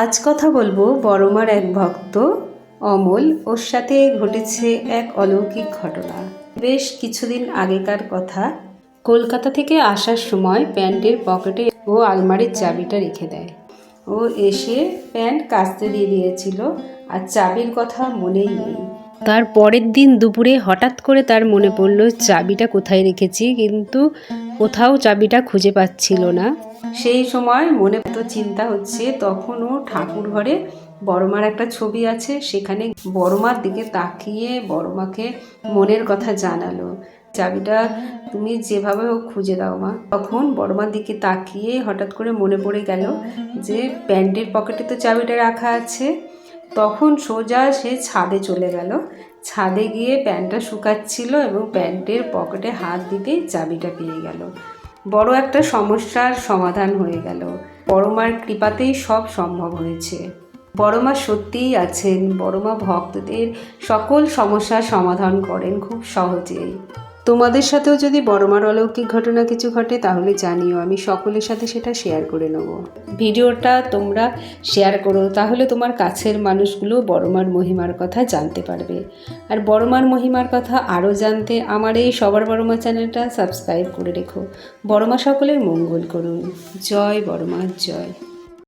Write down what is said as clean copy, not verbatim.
আজ কথা বলবো বড়মার এক ভক্ত অমল, ওর সাথে ঘটেছে এক অলৌকিক ঘটনা। বেশ কিছুদিন আগেকার কথা। কলকাতা থেকে আসার সময় প্যান্টের পকেটে ও আলমারির চাবিটা রেখে দেয়। ও এসে প্যান্ট কাচতে দিয়ে দিয়েছিল, আর চাবির কথা মনেই নেই। তার পরের দিন দুপুরে হঠাৎ করে তার মনে পড়লো চাবিটা কোথায় রেখেছি, কিন্তু কোথাও চাবিটা খুঁজে পাচ্ছিল না। সেই সময় মনে তো চিন্তা হচ্ছে, তখন ও ঠাকুর ঘরে বড়মার একটা ছবি আছে, সেখানে বড়মার দিকে তাকিয়ে বড়মাকে মনের কথা জানালো, চাবিটা তুমি যেভাবে হোক খুঁজে দাও মা। তখন বড়মার দিকে তাকিয়ে হঠাৎ করে মনে পড়ে গেল যে প্যান্টের পকেটে তো চাবিটা রাখা আছে। তখন সোজা সে ছাদে চলে গেল। ছাদে গিয়ে প্যান্টটা শুকাচ্ছিল এবং প্যান্টের পকেটে হাত দিতেই চাবিটা পেয়ে গেল। বড় একটা সমস্যার সমাধান হয়ে গেল। বড়মার কৃপাতেই সব সম্ভব হয়েছে। বড়মা সত্যিই আছেন। বড়মা ভক্তদের সকল সমস্যার সমাধান করেন খুব সহজেই। তোমাদের সাথেও যদি বড়মার অলৌকিক ঘটনা কিছু ঘটে তাহলে জানিও, আমি সকলের সাথে সেটা শেয়ার করে নেব। ভিডিওটা তোমরা শেয়ার করো, তাহলে তোমার কাছের মানুষগুলো বড়মার মহিমার কথা জানতে পারবে। আর বড়মার মহিমার কথা আরও জানতে আমার এই সবার বড়মা চ্যানেলটা সাবস্ক্রাইব করে রেখো। বড়মা সকলের মঙ্গল করুন। জয় বড়মা, জয়।